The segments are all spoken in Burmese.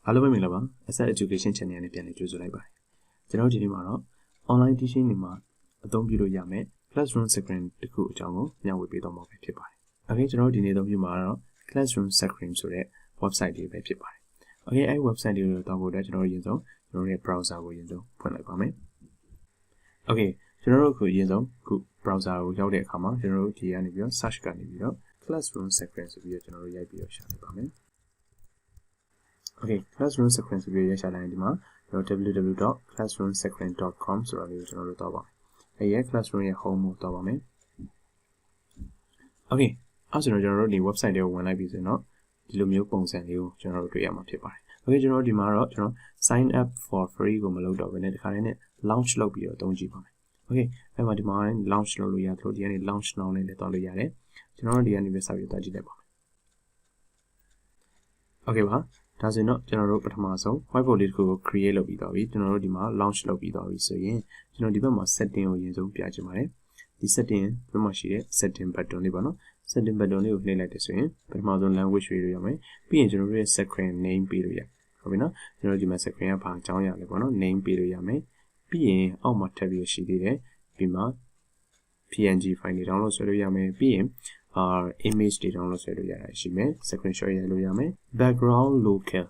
အားလုံးပဲမင်္ဂလာပါ Asset Education Channel နဲ့ပြန်လည်ကြိုဆိုလိုက်ပါတယ်ကျွန်တော်ဒီနေ့မှာတော့ online teaching တွေမှာအသုံးပြုလို့ရမယ့် Classroom Screen တစ်ခုအကြောင်းကိုမျှဝေပေးသွားမှာဖြစ်ပါတယ် Okay ကျွန်တော်ဒီနေ့အသုံးပြုမှာတော့ Classroom Screen ဆိုတဲ့ website လေးပဲဖြစ်ပါတယ် Okay အဲဒီ website လေးကိုတောင်းဖို့အတွက်ကျွန်တော်ရင်ဆုံးကျွန်တော်ရဲ့ browser ကိုရင်ဆုံးဖွင့်လိုက်ပါမယ် Okay ကျွန်တော်တို့အခုရင်ဆုံးအခု browser ကိုရောက်တဲ့အခါမှာကျွန်တော်တို့ဒီကနေပြီးတော့ search ကနေပြီးတော့ Classroom Screen ဆိုပြီးတော့ကျွန်တော်တို့ရိုက်ပြီးတော့ရှာလိုက်ပါမယ်Okay, Classroom Screen ဆိုပြီးရရှာလိုက်ရင်ဒီမှာ www.classroomscreen.com ဆိုတာလေးကိုကျွန်တော်တို့တော့ပါမယ်။အဲဒီ Classroom ရဲ့ home ကိုတော့ပါမယ်။ Okay, အဲ့ဆိုတော့ကျွန်တော်တို့ဒီ website တွေကိုဝင်လိုက်ပြီဆိုရင်တော့ဒီလိုမျိုးပုံစံလေးကိုကျွန်တော်တို့တွေ့ရမှာဖြစ်ပါတယ်။ Okay, ကျွန်တော်တို့ဒီမှာတော့ကျွန်တော် sign up for free ကိုမလုပ်တော့ဘဲနဲ့ဒီခါလေးနဲ့ launch လုပ်ပြီးတော့သုံးကြည့်ပါမယ်။ Okay, အဲ့မှာဒီမှာ launch လုပ်လို့ရတယ်လို့ဒီကနေ launch now နဲ့လည်းတော့လို့ရတယ်။ကျွန်တော်တို့ဒီကနေပဲစပြီးတော့ကြည့်လိုက်ပါမယ်။ Okay ပါဒါဆိုရင်တော့ကျွန်တော်တို့ပထမဆုံး whiteboard လေးတစ်ခုကို create လုပ်ပြီးသွားပြီကျွန်တော်တို့ဒီမှာ launch လုပ်ပြီးသွားပြီဆိုရင်ကျွန်တော်ဒီဘက်မှာ setting ကိုအရင်ဆုံးပြချင်ပါတယ်ဒီ setting ဘက်မှာရှိတဲ့ setting button လေးပါနော် setting button လေးကိုနှိပ်လိုက်တယ်ဆိုရင်ပထမဆုံး language ရွေးလို့ရမယ်ပြီးရင်ကျွန်တော်တို့ရဲ့ screen name ပေးလို့ရဟုတ်ပြီနော်ကျွန်တော်ဒီမှာ screen ကဘာအကြောင်းအရာလဲပေါ့နော် name ပေးလို့ရမယ်ပြီးရင်အောက်မှာထပ်ပြီးရှိသေးတယ်ဒီမှာ png file တွေ download ဆွဲလို့ရမယ်ပြီးရင်image တွေ download ဆွဲလို့ရတာရှိမယ် screenshot ရိုက်လို့ရမယ် background local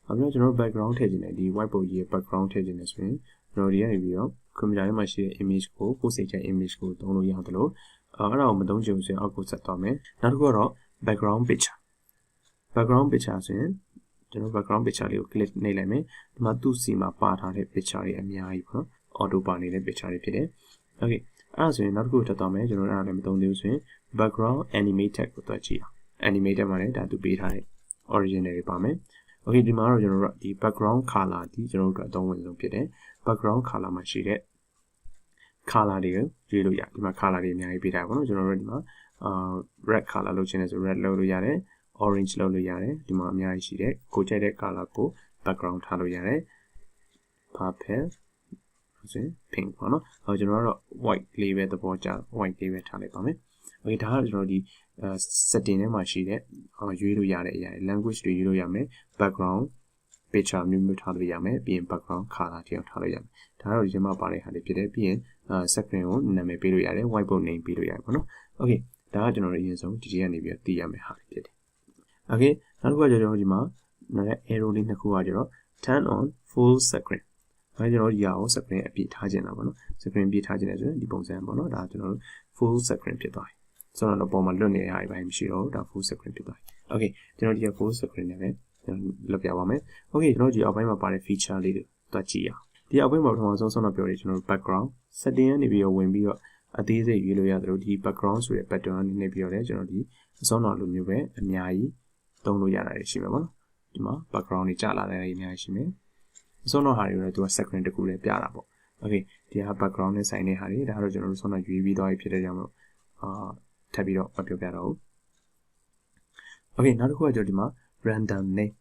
အခုကျွန်တော်တို့ background ထည့်ခြင်းနဲ့ဒီ whiteboard ကြီးရဲ့ background ထည့်ခြင်းနဲ့ဆိုရင်ကျွန်တော်ဒီကနေပြီးတော့ computer ထဲမှာရှိတဲ့ image ကိုကိုယ်စိတ်ချ image ကိုသုံးလို့ရတယ်လို့အဲ့ဒါကိုမသုံးချင်ဘူးဆိုရင်အောက်ကိုဆက်သွားမယ်နောက်တစ်ခုကတော့ background picture ဆိုရင်ကျွန်တော် background picture လေးကို click နှိပ်လိုက်မယ်ဒီမှာသူ့စီမှာပါထားတဲ့ picture တွေအများကြီးပေါ့နော် auto ပါနေတဲ့ picture တွေဖြစ်တယ် okay အဲ့ဒါဆိုရင်နောက်တစ်ခုထပ်သွားမယ်ကျွန်တော်အဲ့ဒါလည်းမသုံးသေးဘူးဆိုရင် background animated ကိုတွက်ကြည့်အောင် animated မှာလည်းဒါသူပေးထားတဲ့ original တွေပါမယ် okay ဒီမှာတော့ကျွန်တော်တို့ဒီ background color ဒီကျွန်တော်တို့အသုံးဝင်ဆုံးဖြစ်တယ် background color မှာရှိတဲ့ color တွေကိုရွေးလို့ရဒီမှာ color တွေအများကြီးပေးထားပါတော့ကျွန်တော်တို့ဒီမှာred color လုပ်ချင်တယ်ဆို red လုပ်လို့ရတယ် orange လုပ်လို့ရတယ်ဒီမှာအများကြီးရှိတယ်ကိုကြိုက်တဲ့ color ကို background ထားလို့ရတယ် purple ဆိုရင် pink ပေါ့နော်ကျွန်တော်တို့ white လေးပဲသဘောကျ white လေးပဲထားလိုက်ပါမယ် okay ဒါကတော့ကျွန်တော်ဒီ setting ထဲမှာရှိတဲ့ရွေးလို့ရတဲ့အရာ language တွေရွေးလို့ရမယ် background picture မျိုးထားလို့ရမယ်ပြီးရင် background color တွေထားလို့ရမယ်ဒါကတော့ဒီမှာပါတဲ့ဟာတွေဖြစ်တယ်ပြီးရင် screen ကိုနာမည်ပေးလို့ရတယ် whiteboard name ပေးလို့ရတယ်ပေါ့နော် okay ဒါကကျွန်တော်တို့အရင်ဆုံးဒီကနေပြီးတော့သိရမယ့်ဟာတွေဖြစ်တယ် okay နောက်တစ်ခုကကျွန်တော်တို့ဒီမှာနောက် arrow လေးနှစ်ခုကကျတော့ turn on full screen ဒါကျွန်တော်တို့ဒီဟာကို screen အပြည့်ထားခြင်းတာပေါ့နော် screen ပြည့်ထားခြင်းတယ်ဆိုရင်ဒီပုံစံပေါ့နော်ဒါကျွန်တော်တို့ full screen ဖြစ်သွားပြီဆိုတော့ပေါ်မှာလွတ်နေတဲ့ဟာတွေဘာမှမရှိတော့ဘူးဒါ full screen ဖြစ်သွားပြီ okay ကျွန်တော်ဒီ full screen နဲ့ပဲလွတ်ပြပါမယ် okay ကျွန်တော်ဒီအောက်ပိုင်းမှာပါတဲ့ feature လေးတွေတွက်ကြည့်အောင်ဒီအောက်ပိုင်းမှာပထမဆုံးဆုံးတော့ပြောတယ်ကျွန်တော်တို့ background setting ကနေပြီးတော့ဝင်ပြီးတော့အသေးစိတ်ရွေးလို့ရတယ်လို့ဒီ background ဆိုတဲ့ button ကနေနေပြီးတော့လည်းကျွန်တော်ဒီအစောနောက်လိုမျိုးပဲအများကြီးသုံးလို့ရတာရှိမှာပေါ့နော်ဒီမှာ background တွေကြာလာတဲ့အများကြီးရှိမယ်အစောနောက်ဟာတွေတော့သူက screen တစ်ခုလည်းပြတာပေါ့ okay ဒီဟာ background နဲ့ဆိုင်တဲ့ဟာတွေဒါကတော့ကျွန်တော်တို့ဆုံးတော့ရွေးပြီးသွားပြီဖြစ်တဲ့ကြောင့်မို့ထပ်ပြီးတော့မပြောပြတော့ဘူး okay နောက်တစ်ခုကကျွန်တော်ဒီမှာ random name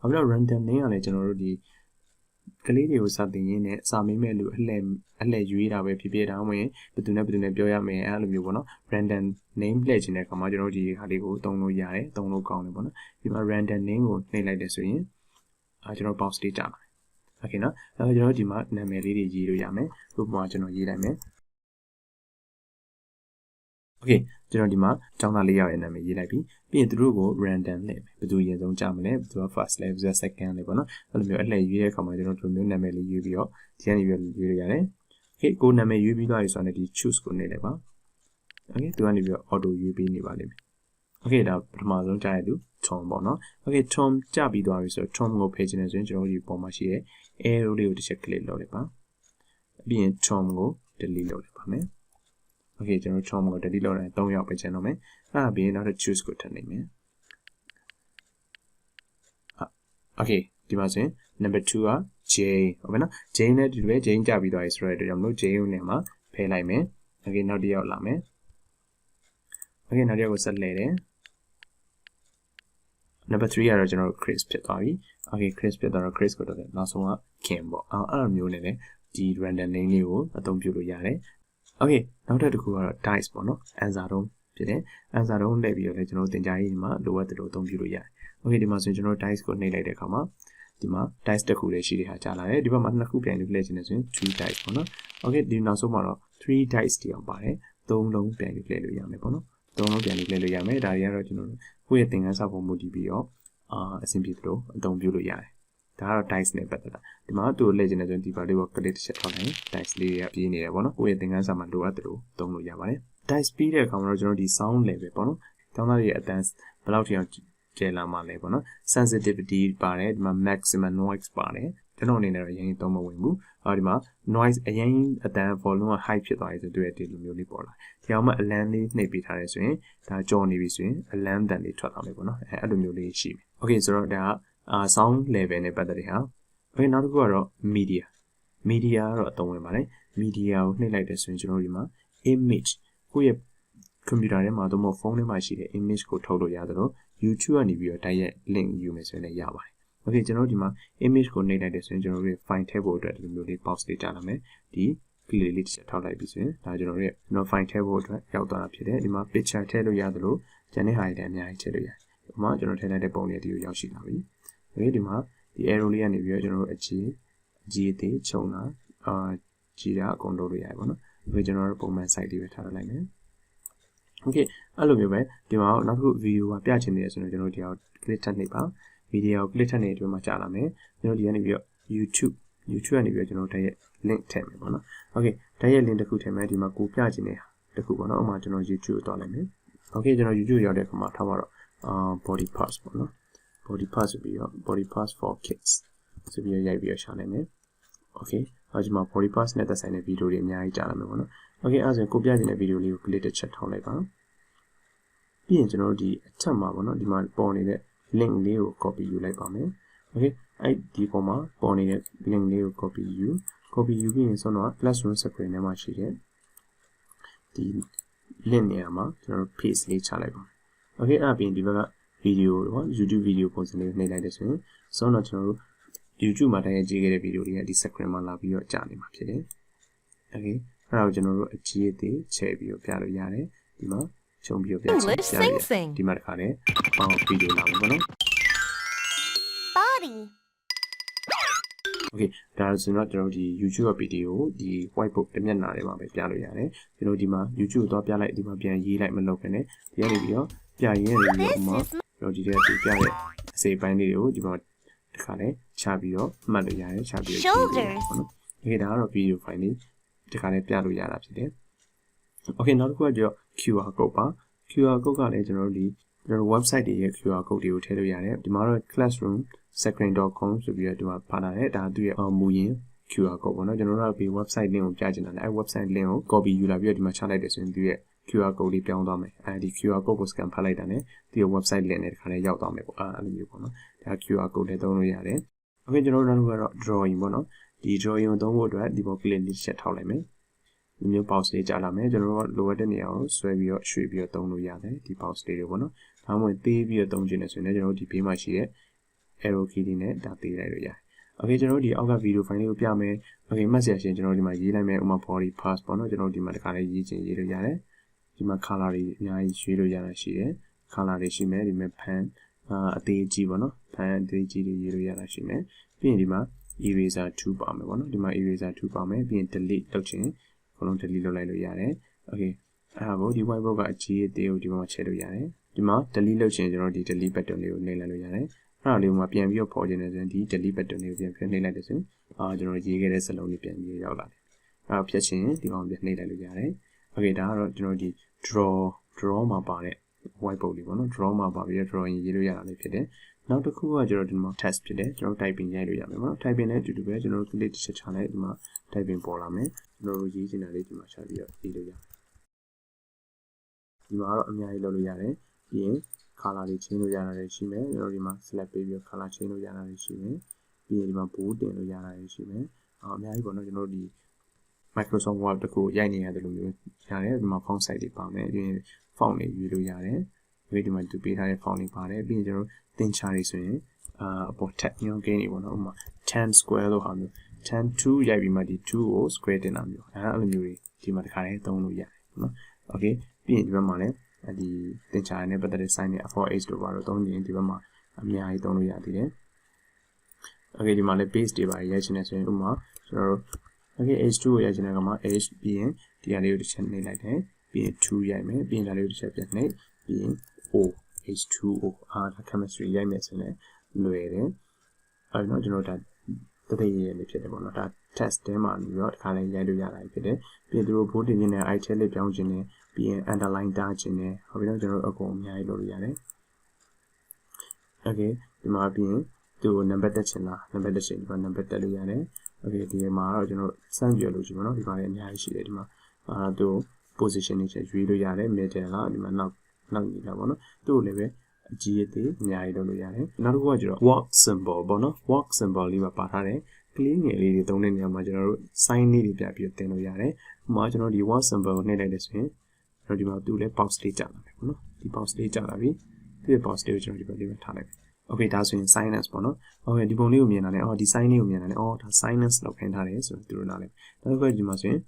ဘာလို့ random name ကလည်းကျွန်တော်တို့ဒီကလေးတွေကိုစတင်ရင်းနဲ့စာမေးမဲ့လူအလှည့်ရွေးတာပဲဖြစ်ဖြစ်ဒါမှမဟုတ်ဘယ်သူနဲ့ပြောရမယ်အဲ့လိုမျိုးပေါ့နော် random name လှည့်ခြင်းတဲ့အခါမှာကျွန်တော်တို့ဒီဟာလေးကိုသုံးလို့ရတယ်သုံးလို့ကောင်းတယ်ပေါ့နော်ဒီမှာ random name ကိုနှိပ်လိုက်တယ်ဆိုရင်ကျွန်တော် box လေးကြာလာတယ် okay နော်အဲ့တော့ကျွန်တော်ဒီမှာနာမည်လေးတွေရေးလို့ရမယ်ဥပမာကျွန်တော်ရေးလိုက်မယ် okay ကျွန်တော်ဒီမှာကျောင်းသားလေးယောက်ရဲ့နာမည်ရေးလိုက်ပြီပြီးရင်သူတို့ကို random နဲ့ဘယ်သူအရင်ဆုံးကြားမလဲဘယ်သူက first လဲဘယ်သူက second လဲပေါ့နော်အဲ့လိုမျိုးအလှည့်ရွေးတဲ့အခါမှာကျွန်တော်ဒီလိုမျိုးနာမည်လေးရွေးပြီးတော့ဒီကနေရွေးလို့ရတယ် okay ကိုနာမည်ရွေးပြီးသွားပြီဆိုတော့ဒီ choose ကိုနှိပ်လိုက်ပါ okay သူကနေပြီးတော့ auto ရွေးပေးနေပါလိမ့်မယ် okay ဒါပထမဆုံးကြားရသူ Tom ပေါ့နော် okay Tom ကြားပြီးသွားပြီဆိုတော့ Tom ကိုဖယ်ချင်တယ်ဆိုရင်ကျွန်တော်ဒီပုံမှာရှိတဲ့ arrow လေးကိုတစ်ချက် click လုပ်လိုက်ပါပြီးရင် Tom ကို delete လုပ်လိုက်ပါမယ်okay ကျွန်တော် Tom ကို delete လုပ်လိုက်ရင်3ယောက်ပဲကျန်တော့မယ်အဲ့ဒါပြီးရင်နောက်ထပ် choose ကိုထပ်နေမယ် okay ဒီမှာဆိုရင် number 2က Jane ဟုတ်ပြီနော် Jane နဲ့ဒီလိုပဲ Jane ကြပြီးသွားပြီဆိုတော့ကြောင့်မလို့ Jane နဲ့မှာဖယ်လိုက်မယ် okay နောက်တစ်ယောက်လာမယ် okay နောက်တစ်ယောက်ကိုဆက်လှည့်တယ် number 3ကတော့ကျွန်တော်တို့ Chris ဖြစ်သွားပြီ okay Chris ဖြစ်သွားတော့ Chris ကိုတော့နောက်ဆုံးက Kim ပေါ့အဲ့လိုမျိုးနဲ့လည်းဒီ random name လေးကိုအသုံးပြုလို့ရတယ် okay နောက်တစ်ခုကတော့ dice ပေါ့နော် answer တုံးဖြစ်တယ် answer တုံးလှည့်ပြီးတော့လည်းကျွန်တော်တို့သင်ကြားရေးမှာလိုအပ်တယ်လို့အသုံးပြုလို့ရတယ် okay ဒီမှာဆိုရင်ကျွန်တော် dice ကိုနှိပ်လိုက်တဲ့အခါမှာ ဒီမှာ dice တစ်ခုလေးရှိတဲ့ဟာကြာလာတယ်ဒီဘက်မှာနှစ်ခုပြန်လို့လှည့်ချင်တယ်ဆိုရင်3 dice ပေါ့နော် okay ဒီနောက်ဆုံးမှာတော့3 dice တိအောင်ပါတယ်3လုံးပြန်လို့လှည့်လို့ရမယ်ပေါ့နော်3လုံးပြန်လို့လှည့်လို့ရမယ်ဒါတွေကတော့ကျွန်တော်တို့ကိုယ့်ရဲ့သင်ခန်းစာပုံမူတည်ပြီးတော့အဆင်ပြေသလိုအသုံးပြုလို့ရတယ်ဒါကတော့ dice နဲ့ပတ်သက်တာဒီမှာသူ့ကိုလှည့်ချင်တယ်ဆိုရင်ဒီပါလေးကို click တစ်ချက်ထောက်လိုက် dice လေးတွေကပြေးနေတယ်ပေါ့နော်ကိုယ့်ရဲ့သင်ခန်းစာမှာလိုအပ်သလိုသုံးလို့ရပါတယ် dice ပြီးတဲ့အခါမှာတော့ကျွန်တော်ဒီ sound level ပေါ့နော်ကျောင်းသားတွေရဲ့အတန်းဘယ်လောက်ထိအောင်ကျယ်လာမှလဲပေါ့နော် sensitivity ပါတယ်ဒီမှာ maximum noise ပါတယ်ကျွန်တော်အနေနဲ့တော့အရင်သုံးမဝင်ဘူးဒီမှာ noise အရင်အတန်း volume က high ဖြစ်သွားပြီဆိုတော့ဒီလိုမျိုးလေးပေါ်လာဒီအောင်မှအလန်းလေးနှိပ်ပေးထားတယ်ဆိုရင်ဒါကြော်နေပြီဆိုရင်အလန်းတန်လေးထွက်လာမယ်ပေါ့နော်အဲ့လိုမျိုးလေးရှိပြီ okay ဆိုတော့ဒါကsound level နဲ့ပတ်သက်တဲ့ဟာ okay နောက်တစ်ခုကတော့ media ကတော့အသုံးဝင်ပါတယ် media ကိုနှိပ်လိုက်တယ်ဆိုရင်ကျွန်တော်ဒီမှာ image ကိုယ့်ရဲ့ computer ထဲမှာတော့ဖုန်းထဲမှာရှိတဲ့ image ကိုထုတ်လို့ရတယ်လို့ YouTube ကနေပြီးတော့တိုက်ရိုက် link ယူမယ်ဆိုရင်လည်းရပါတယ် okay ကျွန်တော်ဒီမှာ image ကိုနှိပ်လိုက်တယ်ဆိုရင်ကျွန်တော်တို့ file ထည့်ဖို့အတွက်ဒီလိုမျိုးလေး box လေးကြားလာမယ်ဒီ clip လေးတစ်ချက်ထောက်လိုက်ပြီဆိုရင်ဒါကျွန်တော်တို့ file ထည့်ဖို့အတွက်ရောက်သွားတာဖြစ်တယ်ဒီမှာ picture ထည့်လို့ရတယ်လို့ကျန်တဲ့ဟာတွေလည်းအများကြီးထည့်လို့ရတယ်ဒီမှာကျွန်တော်ထည့်လိုက်တဲ့ပုံလေးဒီကိုရောက်ရှိလာပြီ okay ဒီမှာဒီ arrow လေးကနေပြီးတော့ကျွန်တော်တို့အကြီးအသေးခြုံတာကြီးတာအကုန်လုပ်လို့ရတယ်ပေါ့နော် okay ကျွန်တော်တို့ပုံမှန် site တွေပဲထားလိုက်မယ် okay အဲ့လိုမျိုးပဲဒီမှာနောက်တစ်ခု video ကပြချင်နေရဆိုတော့ကျွန်တော်ဒီအောင် click ထပ်နှိပ်ပါ video ကို click ထပ်နှိပ်ဒီမှာကြာလာမယ်ကျွန်တော်ဒီကနေပြီးတော့ YouTube ကနေပြီးတော့ကျွန်တော်တိုက်ရဲ့ link ထည့်မယ်ပေါ့နော် okay တိုက်ရဲ့ link တစ်ခုထည့်မယ်ဒီမှာကိုပြချင်နေတာတစ်ခုပေါ့နော်ဥပမာကျွန်တော် YouTube ကိုတွားလိုက်မယ် okay ကျွန်တော် YouTube ရောက်တဲ့အခါမှာထားပါတော့body parts ပေါ့နော် body parts ဆိုပြီးတော့ body parts for kids ဆိုပြီးရိုက်ပြီးတော့ရှာလိုက်မယ် okay ဒီမှာ body parts နဲ့သက်ဆိုင်တဲ့ဗီဒီယိုတွေအများကြီးကြာလာမယ်ပေါ့နော် okay အဲ့ဒါဆိုကိုပြချင်တဲ့ဗီဒီယိုလေးကို click တစ်ချက်ထောက်လိုက်ပါပြီးရင်ကျွန်တော်တို့ဒီအထက်မှာပေါ့နော်ဒီမှာပေါ်နေတဲ့ link လေးကို copy ယူလိုက်ပါမယ် okay အဲ့ဒီပုံမှာပေါ်နေတဲ့ link လေးကို copy ယူပြီးရင်ဆိုတော့ classroom screen ထဲမှာရှိတဲ့ဒီ link နေရာမှာကျွန်တော်တို့ paste လေးချလိုက်ပါ okay အဲ့ပြီးရင်ဒီဘက်က video ပေါ့ YouTube video ပုံစံလေးကိုနှိပ်လိုက်တယ်ဆိုရင်ဆိုတော့ကျွန်တော်တို့ YouTube မှာတိုင်းကြည့်ခဲ့တဲ့ video တွေကဒီ screen မှာလာပြီးတော့ကြာနေမှာဖြစ်တယ် okay အဲ့ဒါကိုကျွန်တော်တို့အကြီးအသေးချဲ့ပြီးတော့ပြလို့ရတယ်ဒီမှာချုံပြီးတော့ပြချင်ပြရတယ်ဒီမှာတစ်ခါလည်းဗီဒီယိုလာမယ်ပေါ့နော် body okay ဒါဆိုတော့ကျွန်တော်ဒီ YouTube ဗီဒီယိုဒီ whiteboard တစ်မျက်နှာထဲမှာပဲပြလို့ရတယ်ကျွန်တော်ဒီမှာ YouTube ကိုတော့ပြလိုက်ဒီမှာပြန်ရေးလိုက်မလုပ်ဘဲနဲ့ဒီကနေပြီးတော့ပြရင်းနေပြီးတော့ဥမာကျွန်တော်ဒီထဲပြတဲ့အစိပ်ပိုင်းလေးတွေကိုဒီမှာတစ်ခါလည်းချပြီးတော့မှတ်လို့ရတယ်ချပြီးတော့ပေါ့နော် okay ဒါကတော့ video file လေးတစ်ခါလည်းပြလို့ရတာဖြစ်တယ် okay နောက်တစ်ခုကကျတော့ QR code ပါ QR code ကလည်းကျွန်တော်တို့ဒီကျွန်တော် website တွေရဲ့ QR code တွေကိုထည့်လို့ရတယ်ဒီမှာတော့ classroom.screen.com ဆိုပြီးတော့ဒီမှာပါလာတယ်ဒါသူ့ရဲ့မူရင်း QR code ပေါ့နော်ကျွန်တော်တို့ကဒီ website link ကိုပြချင်တာလေအဲ website link ကို copy ယူလာပြီးတော့ဒီမှာချလိုက်တယ်ဆိုရင်သူ့ရဲ့ QR code လေးပြောင်းသွားမယ်အဲဒီ QR code ကို scan ဖတ်လိုက်တာနဲ့သူ့ရဲ့ website link နဲ့တခါလေးရောက်သွားမယ်ပေါ့အဲ့လိုမျိုးပေါ့နော်ဒါ QR code လည်းသုံးလို့ရတယ် okay ကျွန်တော်တို့နောက်တစ်ခုကတော့ drawing ပေါ့နော်ဒီ drawing ကိုသုံးဖို့အတွက်ဒီပေါ် click လေးတစ်ချက်ထောက်လိုက်မယ်ဒီမျိုး box လေးကြာလာမယ်ကျွန်တော်တို့လိုအပ်တဲ့နေရာကိုဆွဲပြီးတော့ရွှေ့ပြီးတော့သုံးလို့ရတယ်ဒီ box လေးတွေပေါ့နော်ဒါမှမဟုတ်သေးပြီးတော့သုံးချင်တယ်ဆိုရင်လည်းကျွန်တော်တို့ဒီဘေးမှာရှိတဲ့ arrow key တွေနဲ့ဒါသေးလိုက်လို့ရတယ် okay ကျွန်တော်တို့ဒီအောက်က video file လေးကိုပြမယ် okay မှတ်စရာရှင်ကျွန်တော်တို့ဒီမှာရေးလိုက်မယ်ဥပမာ body parts ပေါ့နော်ကျွန်တော်တို့ဒီမှာတခါလေးရေးချင်ရေးလို့ရတယ်ဒီမှာ color တွေအများကြီးရွှေ့လို့ရတာရှိတယ် color တွေရှိမယ်ဒီမှာ pen အသေးကြီးပေါ့နော် pen အသေးကြီးတွေရေးလို့ရတာရှိမယ်ပြီးရင်ဒီမှာ eraser tool ပါမယ်ပေါ့နော်ဒီမှာ eraser tool ပါမယ်ပြီးရင် delete လုပ်ချင်အကုန်လုံး delete လုပ်လိုက်လို့ရတယ် okay အဲ့ဒါကိုဒီ whiteboard ကအကြီးအသေးကိုဒီမှာချဲ့လို့ရတယ်ဒီမှာ delete လုပ်ချင်ကျွန်တော်ဒီ delete button လေးကိုနှိပ်လိုက်လို့ရတယ်အဲ့ဒါလေးကိုမှပြန်ပြီးတော့ပေါ်ချင်တယ်ဆိုရင်ဒီ delete button လေးကိုပြန်နှိပ်လိုက်တယ်ဆိုရင်ကျွန်တော်ရေးခဲ့တဲ့စာလုံးလေးပြန်ပြီးရောက်လာတယ်အဲ့ဒါဖြတ်ချင်ဒီကောင်ပြန်နှိပ်လိုက်လို့ရတယ် okay ဒါကတော့ကျွန်တော်ဒီ draw မှာပါတဲ့ whiteboard လေးပေါ့နော် draw မှာပါပြီးတော့ drawing ရေးလို့ရတာလေးဖြစ်တယ်နောက်တစ်ခုကကျွန်တော်ဒီမှာ test ဖြစ်တယ်ကျွန်တော် typing ရိုက်လို့ရမယ်ပေါ့နော် typing နဲ့အတူတူပဲကျွန်တော် click တစ်ချက်ချလိုက်ဒီမှာ typing ပေါ်လာမယ်ကျွန်တော်ရေးချင်တာလေးဒီမှာချပြီးတော့ရေးလို့ရတယ်ဒီမှာတော့အများကြီးလုပ်လို့ရတယ်ပြီးရင် color တွေ change လို့ရတာတွေရှိမယ်ကျွန်တော်ဒီမှာ select ပေးပြီးတော့ color change လို့ရတာတွေရှိမယ်ပြီးရင်ဒီမှာ bold တင်လို့ရတာတွေရှိမယ်အများကြီးပေါ့နော်ကျွန်တော်ဒီ Microsoft Word တခုရိုက်နေရတယ်လို့မျိုးရတယ်ဒီမှာ font size တွေပါမယ်ပြီးရင် font တွေရွေးလို့ရတယ်ဒီမှာသူပေးထားတဲ့ font တွေပါတယ်ပြီးရင်ကျွန်တော်သင်ချာတွေဆိုရင်အပေါ် tab ညွှန်းကိန်းတွေပေါ့နော်ဥပမာ10 square လို့ဟာမျိုး10 2ရိုက်ပြီးမှဒီ2ကို square တင်တာမျိုးအဲ့လိုမျိုးတွေဒီမှာတစ်ခါလေးသုံးလို့ရတယ်ပေါ့နော် okay ပြီးရင်ဒီဘက်မှာလည်းဒီသင်ချာနဲ့ပတ်သက်တဲ့ sign တွေ for h တို့ပါတော့သုံးရင်ဒီဘက်မှာအများကြီးသုံးလို့ရသေးတယ် okay ဒီမှာလည်း base တွေပါရိုက်ချင်တယ်ဆိုရင်ဥပမာကျွန်တော်တို့ okay h2 ကိုရိုက်ချင်တဲ့အခါမှာ h ပြီးရင်ဒီဟာလေးကိုတစ်ချက်နှိပ်လိုက်တယ်ပြီးရင်2ရိုက်မယ်ပြီးရင်ဒါလေးကိုတစ်ချက်ပြန်နှိပ်ပြီးရင် o h2o ဒါ chemistry ရိုက်မယ်ဆိုရင်လွယ်တယ်အဲ့တော့ကျွန်တော်ဒါတတိယရလေးဖြစ်တယ်ပေါ့နော်ဒါ test တဲမှာပြီးတော့ဒီခါလေးရိုက်လို့ရတာဖြစ်တယ်ပြီးရင်သူတို့ vote တင်ခြင်းနဲ့ item လေးပြောင်းခြင်းနဲ့ပြီးရင် underline တားခြင်းနဲ့ဟုတ်ပြီနော်ကျွန်တော်တို့အကုန်အများကြီးလုပ်လို့ရတယ် okay ဒီမှာပြီးရင်သူ့ကို number တက်ချင်လား number တက်ချင်ဒီမှာ number တက်လို့ရတယ် okay ဒီမှာတော့ကျွန်တော်စမ်းပြလို့ကြည့်ပါနော်ဒီမှာလည်းအများကြီးရှိတယ်ဒီမှာသူ့ position တွေချက်ရွေးလို့ရတယ် middle လားဒီမှာနောက်ညီလာပေါ့နော်သူ့ကိုလည်းပဲအကြီးအသေးအများကြီးလုပ်လို့ရတယ်နောက်တစ်ခုကကျတော့ walk symbol ပေါ့နော် walk symbol လေးပါထားတယ်ကလေးငယ်လေးတွေသုံးတဲ့နေရာမှာကျွန်တော်တို့ sign လေးတွေပြပြီးတင်လို့ရတယ်ဥပမာကျွန်တော်ဒီ walk symbol ကိုနှိပ်လိုက်တယ်ဆိုရင်ကျွန်တော်ဒီမှာသူ့လည်း box လေးကြာလာတယ်ပေါ့နော်ဒီ box လေးကြာလာပြီဒီ box လေးကိုကျွန်တော်ဒီဘက်လေးပဲထားလိုက်ပြီ okay ဒါဆိုရင် silence ပေါ့နော် okay ဒီပုံလေးကိုမြင်လာတယ်ဒီ sign လေးကိုမြင်လာတယ်ဒါ silence လောက်ခိုင်းထားတယ်ဆိုတော့သူတို့နားလဲနောက်တစ်ခုဒီမှာဆိုရင်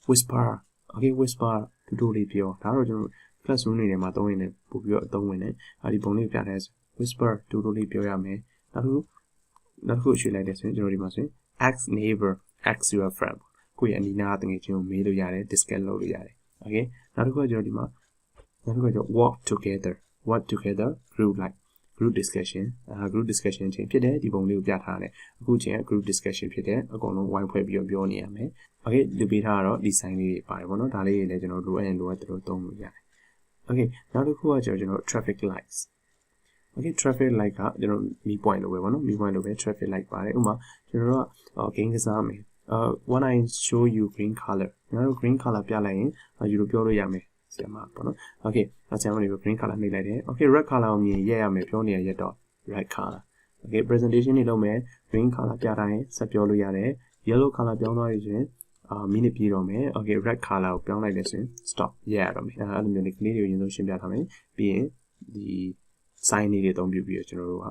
whisper okay whisper တူတူလေးပြောဒါတော့ကျွန်တော် classroom တွေထဲမှာသုံးရင်လည်းပို့ပြီးတော့အသုံးဝင်တယ်ဒီပုံလေးပြတဲ့ whisper တူတူလေးပြောရမယ်နောက်တစ်ခုရွှေ့လိုက်တယ်ဆိုရင်ကျွန်တော်ဒီမှာဆိုရင် ask neighbor ask your friend ကိုယ့်ရဲ့အနီးနားတငယ်ချင်းကိုမေးလို့ရတယ် discuss လုပ်လို့ရတယ် okay နောက်တစ်ခုကကျွန်တော်ဒီမှာနောက်တစ်ခုကကျွန်တော် work together group discussion group discussion ချင်းဖြစ်တယ်ဒီပုံလေးကိုပြထားတယ်အခုချင်း group discussion ဖြစ်တယ်အကုန်လုံးဝိုင်းဖွဲ့ပြီးတော့ပြောနေရမယ် okay ဒီပေးထားတော့ဒီ sign လေးတွေပါတယ်ပေါ့နော်ဒါလေးတွေလည်းကျွန်တော်လိုအပ်ရင်လိုအပ်တယ်လို့သုံးလို့ရတယ် okay နောက်တစ်ခုကကျွန်တော် traffic lights okay traffic light ကကျွန်တော်မီး point လို့ပဲပေါ့နော်မီး point လို့ပဲ traffic light ပါတယ်ဥပမာကျွန်တော်တို့က game ကစားမယ်when I show you green color ကျွန်တော်တို့ green color ပြလိုက်ရင်ယူလို့ပြောလို့ရမယ်ဆရာမပေါ့နော် okay ဆရာမလေးကို green color နှိပ်လိုက်တယ် okay red color ကိုမြင်ရက်ရမယ်ပြောနေရရက်တော့ red color okay presentation တွေလုပ်မယ် green color ပြတိုင်းဆက်ပြောလို့ရတယ် yellow color ပြောင်းသွားပြီဆိုရင်minute ပြည့်တော့မယ် okay red color ကိုပြောင်းလိုက်တယ်ဆိုရင် stop ရက်ရတော့မယ်အဲ့လိုမျိုးလေးကလေးတွေကိုရင်ဆုံးရှင်းပြထားမယ်ပြီးရင်ဒီ sign လေးတွေအသုံးပြုပြီးတော့ကျွန်တော်တို့က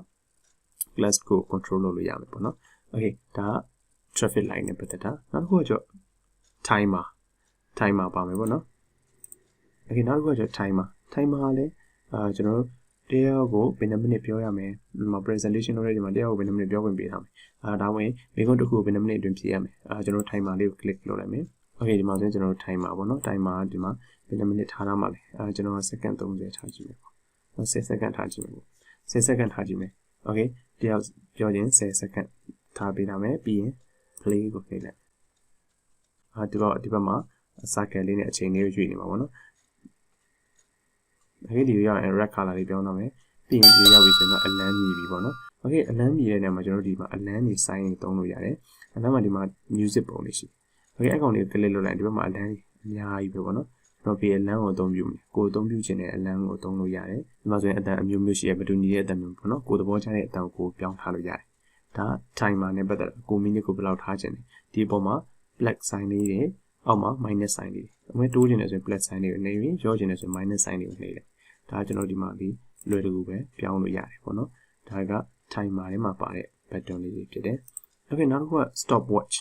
class ကို control လုပ်လို့ရမယ်ပေါ့နော် okay ဒါ traffic light နဲ့ပတ်သက်တာနောက်တစ်ခုကကျတော့ timer ပါမယ်ပေါ့နော် okay နောက်တစ်ခုကကျတော့ timer ကလည်းကျွန်တော်တို့တရားကိုဘယ်နှမိနစ်ပြောရမယ်ဒီမှာ presentation လုပ်တဲ့ဒီမှာတရားကိုဘယ်နှမိနစ်ပြောခွင့်ပေးထားမယ်ဒါဝင်မိကုန်းတစ်ခုကိုဘယ်နှမိနစ်အတွင်းဖြည့်ရမယ်ကျွန်တော် timer လေးကို click လုပ်လိုက်မယ် okay ဒီမှာဆိုရင်ကျွန်တော်တို့ timer ပေါ့နော် timer ဒီမှာဘယ်နှမိနစ်ထားထားမှာလဲကျွန်တော်က second 30ထားကြည့်မယ်ပေါ့10 second ထားကြည့်မယ်ပေါ့10 second ထားကြည့်မယ် okay တရားပြောရင်10 second ထားပေးထားမယ်ပြီးရင် play ကိုနှိပ်လိုက်ဒီဘက်မှာ circle လေးနဲ့အချိန်လေးကိုရွေ့နေမှာပေါ့နော်okay ဒီရောက်ရင် red color လေးပြောင်းတော့မယ်ပြီးရင်ဒီရောက်ပြီဆိုတော့ alarm မြည်ပြီပေါ့နော် okay alarm မြည်တဲ့နေရာမှာကျွန်တော်တို့ဒီမှာ alarm တွေ sign တွေသုံးလို့ရတယ် alarm မှာဒီမှာ music ပုံလေးရှိ okay အကောင်လေးကို click လုပ်လိုက်ဒီဘက်မှာ alarm အများကြီးပဲပေါ့နော်ကျွန်တော်ဒီ alarm ကိုအသုံးပြုမယ်ကိုအသုံးပြုခြင်းနဲ့ alarm ကိုသုံးလို့ရတယ်ဒီမှာဆိုရင်အတန်အမျိုးမျိုးရှိရမတူညီတဲ့အတန်မျိုးပေါ့နော်ကိုသဘောကျတဲ့အတန်ကိုပြောင်းထားလို့ရတယ်ဒါ timer နဲ့ပတ်သက်တာကို minute ကိုဘယ်လောက်ထားခြင်းလဲဒီပုံမှာ black sign လေးတွေအောက်မှာ minus sign လေးတွေအမေတိုးခြင်းနဲ့ဆိုရင် black sign လေးကိုနှိပ်ပြီးရောခြင်းနဲ့ဆိုရင် minus sign လေးကိုနှိပ်တယ်ဒါကျွန်တော်ဒီမှာဒီလွယ်တကူပဲပြောင်းလို့ရတယ်ပေါ့နော်ဒါက timer ထဲမှာပါတဲ့ button လေးတွေဖြစ်တယ် okay နောက်တစ်ခုက stop watch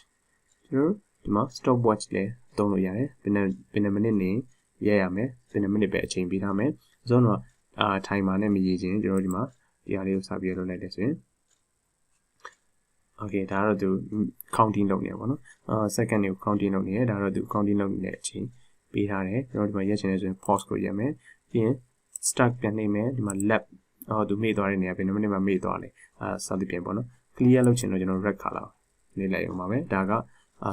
ကျွန်တော်ဒီမှာ stop watch လည်းသုံးလို့ရတယ်ဘယ်နှမိနစ်နေရက်ရမယ်ဘယ်နှမိနစ်ပဲအချိန်ပေးထားမယ်အဆုံးတော့timer နဲ့မရည်ချင်းကျွန်တော်ဒီမှာဒီဟာလေးကိုစပြီးလုပ်လိုက်တယ်ဆိုရင် okay ဒါကတော့သူ counting လုပ်နေရပါတော့second တွေကို counting လုပ်နေရဒါတော့သူ counting လုပ်နေတဲ့အချိန်ပေးထားတယ်ကျွန်တော်ဒီမှာရက်ချင်တယ်ဆိုရင် pause ကိုရက်မယ်ပြီးရင် start ပြန်နေမယ်ဒီမှာ lap သူမေ့သွားတဲ့နေရာဘယ်နှမိနစ်မှမေ့သွားလဲစသဖြင့်ပေါ့နော် clear လုပ်ချင်တော့ကျွန်တော် red color နေလိုက်အောင်ပါပဲဒါက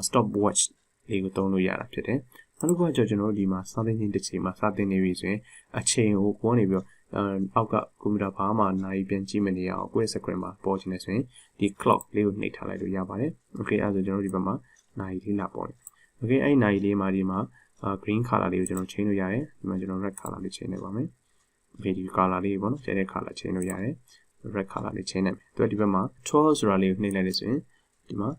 stop watch လေးကိုသုံးလို့ရတာဖြစ်တယ်နောက်တစ်ခုကကျွန်တော်ဒီမှာစာသင်ခြင်းတစ်ချိန်မှာစာသင်နေပြီဆိုရင်အချိန်ကိုကိုယ်နေပြီးအောက်ကကွန်ပျူတာဘာမှနိုင်ပြန်ကြည့်မနေရအောင်ကိုယ့် screen မှာပေါ်ချင်နေဆိုရင်ဒီ clock လေးကိုနှိပ်ထားလိုက်လို့ရပါတယ် okay အဲဆိုကျွန်တော်ဒီဘက်မှာနိုင်လေးလာပေါ်တယ် okay အဲ့နိုင်လေးမှာဒီမှာgreen color လေးကိုကျွန်တော် change လို့ရတယ်ဒီမှာကျွန်တော် red color လေး change နေပါမယ် okay ဒီ color လေးပေါ့နော်ကျန်တဲ့ color change လို့ရတယ် red color လေး change နိုင်မယ်သူကဒီဘက်မှာ 12 ဆိုတာလေးကိုနှိပ်လိုက်လို့ဆိုရင်ဒီမှာ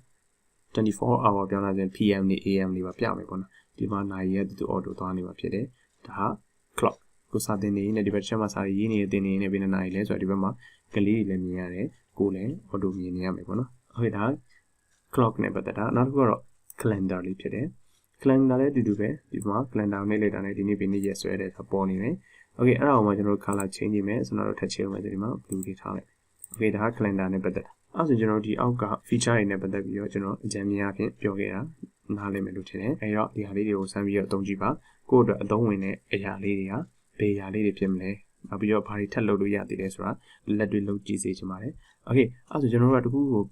24 hour ပြောင်းလာရင် PM နဲ့ AM လေးပါပြမယ်ပေါ့နော်ဒီမှာနိုင်ရဲ့သူ auto သွားနေမှာဖြစ်တယ်ဒါ clock ကိုစာသင်နေနေဒီဘက်ချက်မှာစာရေးနေတဲ့သင်နေနေဘယ်နှစ်နာရီလဲဆိုတော့ဒီဘက်မှာကလေးတွေလည်းမြင်ရတယ်ကိုယ်လည်း auto မြင်နေရမယ်ပေါ့နော်ဟုတ်ဒါ clock နဲ့ပတ်သက်တာနောက်တစ်ခုကတော့ calendar လေးဖြစ်တယ် calendar လည်းတူတူပဲဒီမှာ calendar နဲ့လိုက်တာနဲ့ဒီနေ့ဘယ်နေ့ရက်စွဲတယ်ဆိုပေါ်နေတယ် okay အဲ့ဒါကိုမှကျွန်တော်တို့ color change ရေးမယ်ဆိုတော့ထပ်ချေအောင်မယ်ဒီမှာ blue လေးထားလိုက် okay ဒါက calendar နဲ့ပတ်သက်တာ အဲ့ဆိုကျွန်တော်ဒီအောက်က feature တွေနဲ့ပတ်သက်ပြီးတော့ကျွန်တော်အကြံဉာဏ်အဖြစ်ပြောခဲ့တာနားလည်မယ်လို့ထင်တယ်အဲ့တော့ဒီဟာလေးတွေကိုစမ်းပြီးတော့အသုံးကြည့်ပါကိုယ့်အတွက်အသုံးဝင်တဲ့အရာလေးတွေကဘယ်အရာလေးတွေဖြစ်မလဲနောက်ပြီးတော့ဘာတွေထပ်လုပ်လို့ရသေးလဲဆိုတာလက်တွေ့လုပ်ကြည့်စေချင်ပါတယ်โอเคအဲ့ဆိုကျွန်တော်တို့ကတခုကို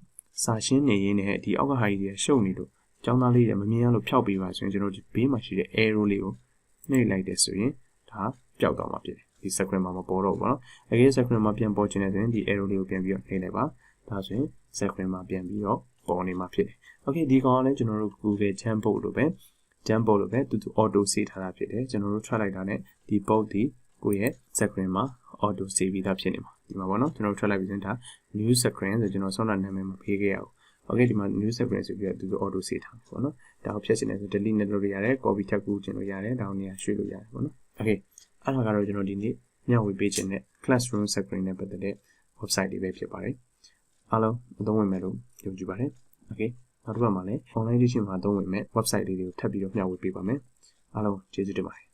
စာရှင်းနေရင်းနဲ့ဒီအောက်ကဟာကြီးတွေရှုပ်နေလို့ကျောင်းသားလေးတွေမမြင်ရလို့ဖျောက်ပေးပါဆိုရင်ကျွန်တော်ဒီဘေးမှာရှိတဲ့ arrow လေးကိုနှိပ်လိုက်တယ်ဆိုရင်ဒါပျောက်သွားမှာဖြစ်တယ်ဒီ screen မှာမပေါ်တော့ဘူးပေါ့နော်အကယ်၍ screen မှာပြန်ပေါ်ချင်တယ်ဆိုရင်ဒီ arrow လေးကိုပြန်ပြီးတော့နှိပ်လိုက်ပါဒါဆိုရင် screen မှာပြန်ပြီးတော့ပေါ်နေမှာဖြစ်တယ်โอเคဒီကောင်ကလည်းကျွန်တော်တို့ Google Jamboard လို့ပဲ Jamboard လို့ပဲသူ auto save ထားတာဖြစ်တယ်ကျွန်တော်တို့ထွက်လိုက်တာနဲ့ဒီ board ဒီကိုယ့်ရဲ့ screen မှာ auto save ပြီးသားဖြစ်နေမှာဒီမှာပေါ့နော်ကျွန်တော်တို့ထွက်လိုက်ပြီးရင်ဒါ new screen ဆိုကျွန်တော်ဆောင်းတာနာမည်မပေးခဲ့ရဘူးโอเคဒီမှာ new screen ဆိုပြီးတော့သူ auto save ထားမှာပေါ့နော်ဒါကိုဖြတ်ချင်တယ်ဆို delete နဲ့လုပ်လို့ရတယ် copy ထပ်ကူးချင်လို့ရတယ်ဒါကိုနေရာရွှေ့လို့ရတယ်ပေါ့နော်โอเคအဲ့ဒါကတော့ကျွန်တော်ဒီနေ့မျှဝေပေးခြင်းနဲ့ classroom screen နဲ့ပတ်သက်တဲ့ website တွေပဲဖြစ်ပါတယ်အားလုံးအသုံးဝင်မယ်လို့ယုံကြည်ပါတယ်โอเคနောက်တစ်ပတ်မှာလည်း online teaching မှာအသုံးဝင်မဲ့ website လေးတွေကိုထပ်ပြီးတော့မျှဝေပေးပါမယ်အားလုံးကျေးဇူးတင်ပါတယ်